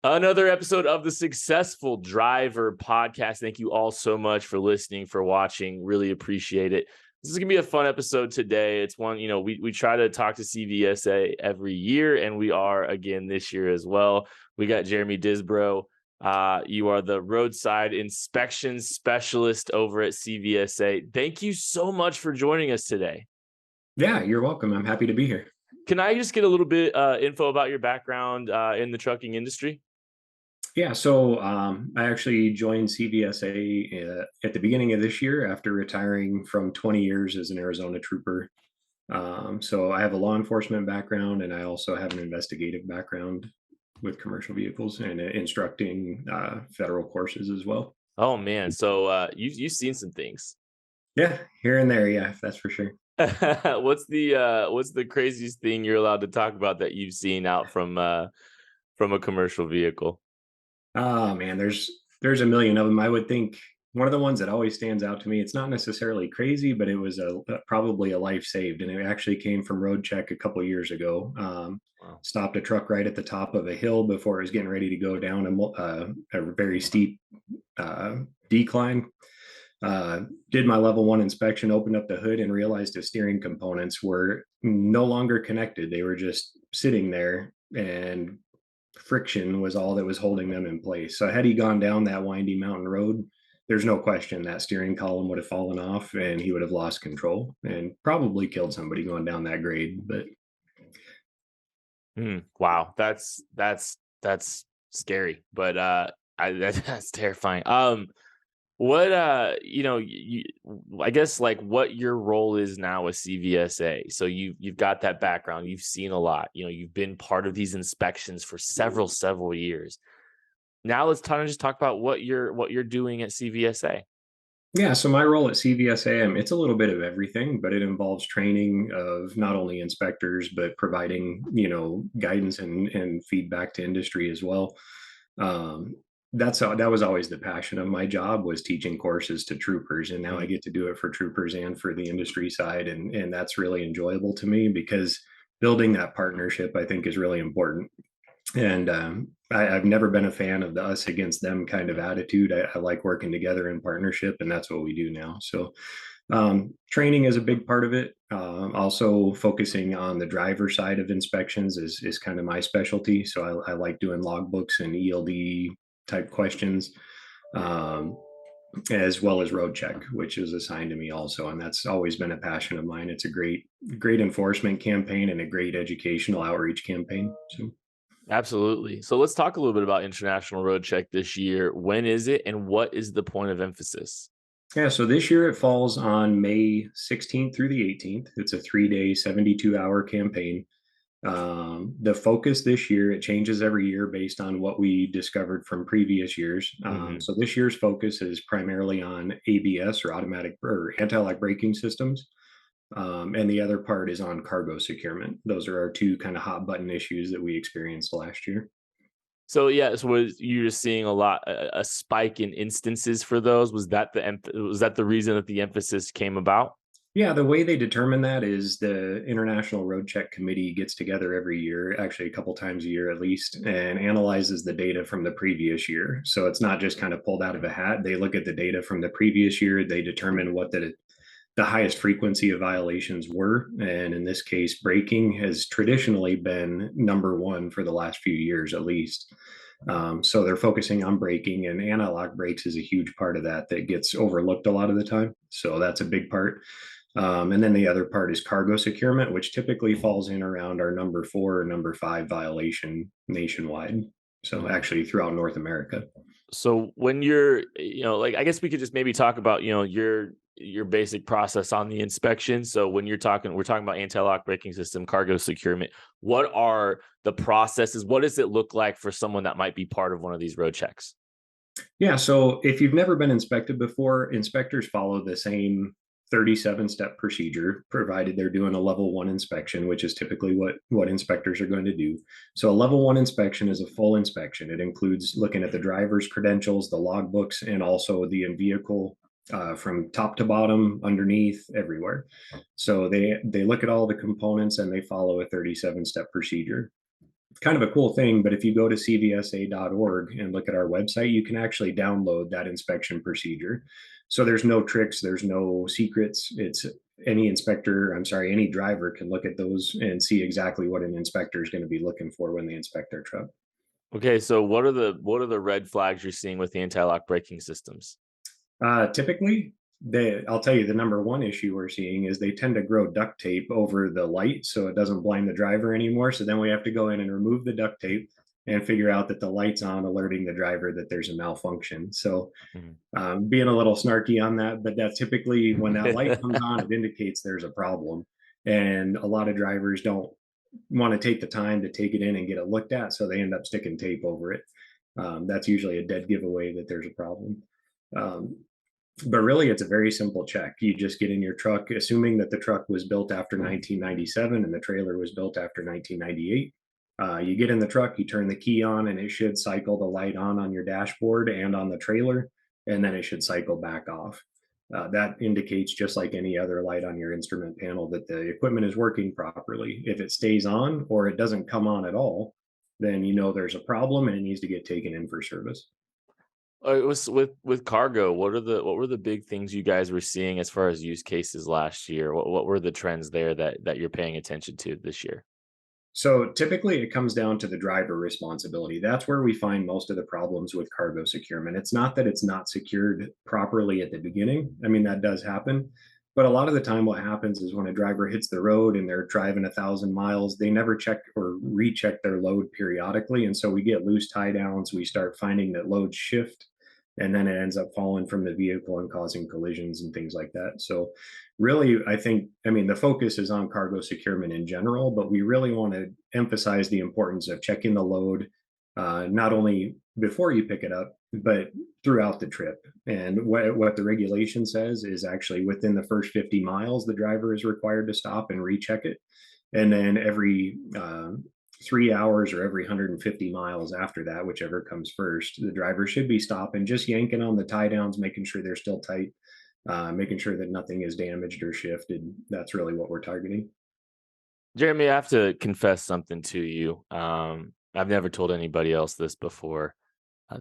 Another episode of the Successful Driver podcast. Thank you all so much for listening, for watching. Really appreciate it. This is going to be a fun episode today. It's one, we try to talk to CVSA every year, and we are again this year as well. We got Jeremy Disbrow. You are the Roadside Inspections Specialist over at CVSA. Thank you so much for joining us today. Yeah, you're welcome. I'm happy to be here. Can I just get a little bit info about your background in the trucking industry? Yeah, so I actually joined CVSA at the beginning of this year after retiring from 20 years as an Arizona trooper. So I have a law enforcement background, and I also have an investigative background with commercial vehicles and instructing federal courses as well. Oh man, so you've seen some things. Yeah, here and there, yeah, that's for sure. What's the craziest thing you're allowed to talk about that you've seen out from a commercial vehicle? Oh man, there's a million of them. I would think one of the ones that always stands out to me, it's not necessarily crazy, but it was probably a life saved, and it actually came from Roadcheck a couple years ago. Wow. Stopped a truck right at the top of a hill before it was getting ready to go down a very steep decline. Did my level one inspection, opened up the hood, and realized the steering components were no longer connected. They were just sitting there, and friction was all that was holding them in place. So had he gone down that windy mountain road, there's no question that steering column would have fallen off and he would have lost control and probably killed somebody going down that grade. But Wow, that's scary, but that's terrifying. What I guess like what your role is now with CVSA. So you've got that background, you've seen a lot, you've been part of these inspections for several years. Now let's kind of just talk about what you're doing at CVSA. yeah, so my role at CVSA, it's a little bit of everything, but it involves training of not only inspectors, but providing, guidance and feedback to industry as well. Um, that was always the passion of my job, was teaching courses to troopers, and now I get to do it for troopers and for the industry side, and that's really enjoyable to me because building that partnership, I think, is really important. And I've never been a fan of the us against them kind of attitude. I like working together in partnership, and that's what we do now. So training is a big part of it. Also, focusing on the driver side of inspections is kind of my specialty. So I like doing logbooks and ELD type questions, um, as well as road check, which is assigned to me also, and that's always been a passion of mine. It's a great enforcement campaign and a great educational outreach campaign. So. Absolutely. So let's talk a little bit about International Roadcheck this year. When is it, and what is the point of emphasis? Yeah, so this year it falls on May 16th through the 18th. It's a 3-day, 72-hour campaign. The focus this year, it changes every year based on what we discovered from previous years. So this year's focus is primarily on ABS, or automatic or anti-lock braking systems. And the other part is on cargo securement. Those are our two kind of hot button issues that we experienced last year. So yeah, so was you just seeing a spike in instances for those? Was that the reason that the emphasis came about? Yeah, the way they determine that is the International Roadcheck Committee gets together every year, actually a couple times a year at least, and analyzes the data from the previous year. So it's not just kind of pulled out of a hat. They look at the data from the previous year. They determine what the highest frequency of violations were. And in this case, braking has traditionally been number one for the last few years, at least. So they're focusing on braking, and anti-lock brakes is a huge part of that gets overlooked a lot of the time. So that's a big part. And then the other part is cargo securement, which typically falls in around our number 4 or number 5 violation nationwide. So actually throughout North America. So when you're, like, I guess we could just maybe talk about, your basic process on the inspection. So when we're talking about anti-lock braking system, cargo securement, what are the processes? What does it look like for someone that might be part of one of these road checks? Yeah. So if you've never been inspected before, inspectors follow the same 37-step procedure, provided they're doing a level 1 inspection, which is typically what inspectors are going to do. So a level 1 inspection is a full inspection. It includes looking at the driver's credentials, the logbooks, and also the in-vehicle, from top to bottom, underneath, everywhere. So they look at all the components and they follow a 37-step procedure. kind of a cool thing, but if you go to cvsa.org and look at our website, you can actually download that inspection procedure. So there's no tricks, there's no secrets. It's any inspector, I'm sorry, any driver can look at those and see exactly what an inspector is going to be looking for when they inspect their truck. Okay, so what are the red flags you're seeing with the anti-lock braking systems? Typically, I'll tell you the number one issue we're seeing is they tend to grow duct tape over the light so it doesn't blind the driver anymore. So then we have to go in and remove the duct tape and figure out that the light's on, alerting the driver that there's a malfunction. So Mhm. being a little snarky on that, but that typically when that light comes on, it indicates there's a problem. And a lot of drivers don't want to take the time to take it in and get it looked at, so they end up sticking tape over it. That's usually a dead giveaway that there's a problem. Um, but really, it's a very simple check. You just get in your truck, assuming that the truck was built after 1997 and the trailer was built after 1998. You get in the truck, you turn the key on, and it should cycle the light on your dashboard and on the trailer, and then it should cycle back off. That indicates, just like any other light on your instrument panel, that the equipment is working properly. If it stays on or it doesn't come on at all, then you know there's a problem and it needs to get taken in for service. It was with cargo. What were the big things you guys were seeing as far as use cases last year? What were the trends there that you're paying attention to this year? So typically it comes down to the driver responsibility. That's where we find most of the problems with cargo securement. It's not that it's not secured properly at the beginning. I mean, that does happen. But a lot of the time, what happens is when a driver hits the road and they're driving 1,000 miles, they never check or recheck their load periodically. And so we get loose tie downs. We start finding that loads shift and then it ends up falling from the vehicle and causing collisions and things like that. So really, I think, I mean, the focus is on cargo securement in general, but we really want to emphasize the importance of checking the load, not only before you pick it up, but throughout the trip. And what the regulation says is actually within the first 50 miles, the driver is required to stop and recheck it. And then every 3 hours or every 150 miles after that, whichever comes first, the driver should be stopping, just yanking on the tie downs, making sure they're still tight, making sure that nothing is damaged or shifted. That's really what we're targeting. Jeremy, I have to confess something to you. I've never told anybody else this before.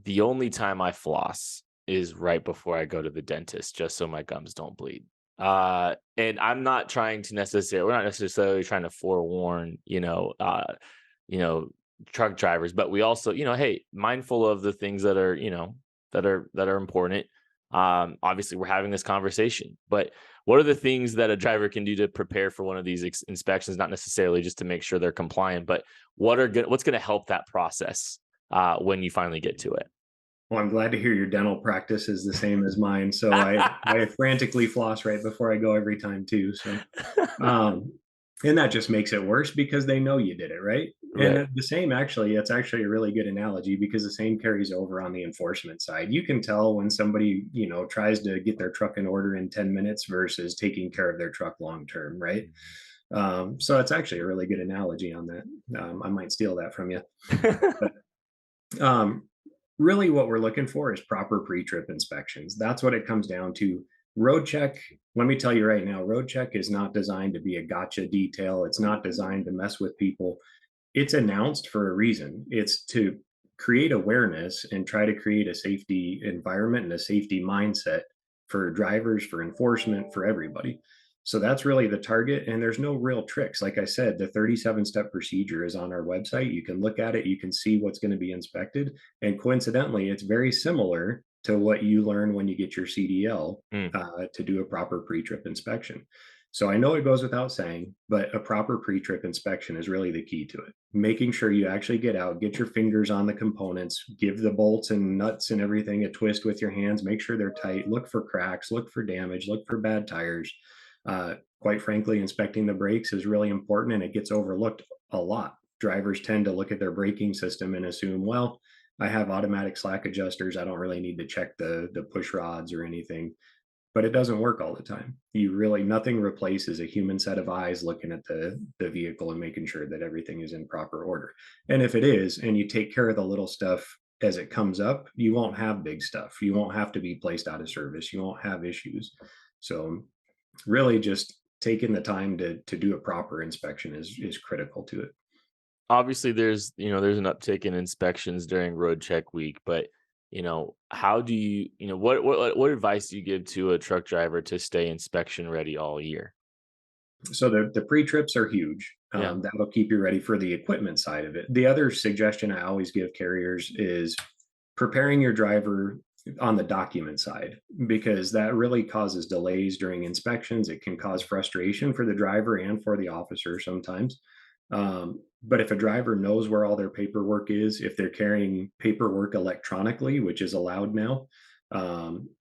The only time I floss is right before I go to the dentist, just so my gums don't bleed. And I'm not trying to necessarily, we're not necessarily trying to forewarn, you know, truck drivers, but we also, hey, mindful of the things that are, that are important. Obviously, we're having this conversation, but what are the things that a driver can do to prepare for one of these inspections? Not necessarily just to make sure they're compliant, but what's going to help that process when you finally get to it? Well, I'm glad to hear your dental practice is the same as mine. So I frantically floss right before I go every time too. So um, and that just makes it worse because they know you did it, right? And Right. the same, actually, it's actually a really good analogy because the same carries over on the enforcement side. You can tell when somebody, tries to get their truck in order in 10 minutes versus taking care of their truck long term, right? So it's actually a really good analogy on that. I might steal that from you. But um, really, what we're looking for is proper pre-trip inspections. That's what it comes down to. Road check, let me tell you right now, road check is not designed to be a gotcha detail. It's not designed to mess with people. It's announced for a reason. It's to create awareness and try to create a safety environment and a safety mindset for drivers, for enforcement, for everybody. So that's really the target. And there's no real tricks. Like I said, the 37-step procedure is on our website. You can look at it, you can see what's going to be inspected. And coincidentally, it's very similar to what you learn when you get your CDL Mm. to do a proper pre trip inspection. So I know it goes without saying, but a proper pre trip inspection is really the key to it. Making sure you actually get out, get your fingers on the components, give the bolts and nuts and everything a twist with your hands, make sure they're tight, look for cracks, look for damage, look for bad tires. Quite frankly, inspecting the brakes is really important and it gets overlooked a lot. Drivers tend to look at their braking system and assume, well, I have automatic slack adjusters. I don't really need to check the push rods or anything, but it doesn't work all the time. You really, nothing replaces a human set of eyes looking at the vehicle and making sure that everything is in proper order. And if it is, and you take care of the little stuff as it comes up, you won't have big stuff. You won't have to be placed out of service. You won't have issues. So really just taking the time to do a proper inspection is critical to it. Obviously there's an uptick in inspections during road check week, but how do what advice do you give to a truck driver to stay inspection ready all year? So the pre-trips are huge. Yeah. That'll keep you ready for the equipment side of it. The other suggestion I always give carriers is preparing your driver on the document side, because that really causes delays during inspections. It can cause frustration for the driver and for the officer sometimes. But if a driver knows where all their paperwork is, if they're carrying paperwork electronically, which is allowed now,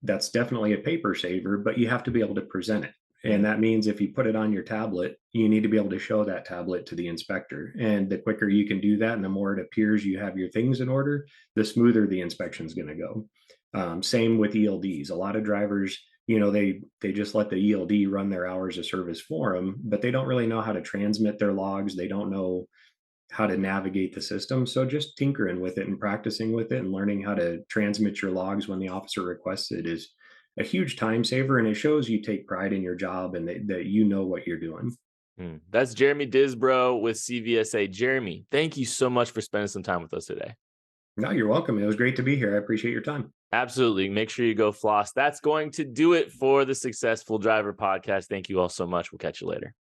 that's definitely a paper saver, but you have to be able to present it. And Mhm. that means if you put it on your tablet, you need to be able to show that tablet to the inspector. And the quicker you can do that and the more it appears you have your things in order, the smoother the inspection is going to go. Same with ELDs. A lot of drivers, they just let the ELD run their hours of service for them, but they don't really know how to transmit their logs. They don't know how to navigate the system. So just tinkering with it and practicing with it and learning how to transmit your logs when the officer requests it is a huge time saver. And it shows you take pride in your job and that you know what you're doing. That's Jeremy Disbrow with CVSA. Jeremy, thank you so much for spending some time with us today. No, you're welcome. It was great to be here. I appreciate your time. Absolutely. Make sure you go floss. That's going to do it for the Successful Driver podcast. Thank you all so much. We'll catch you later.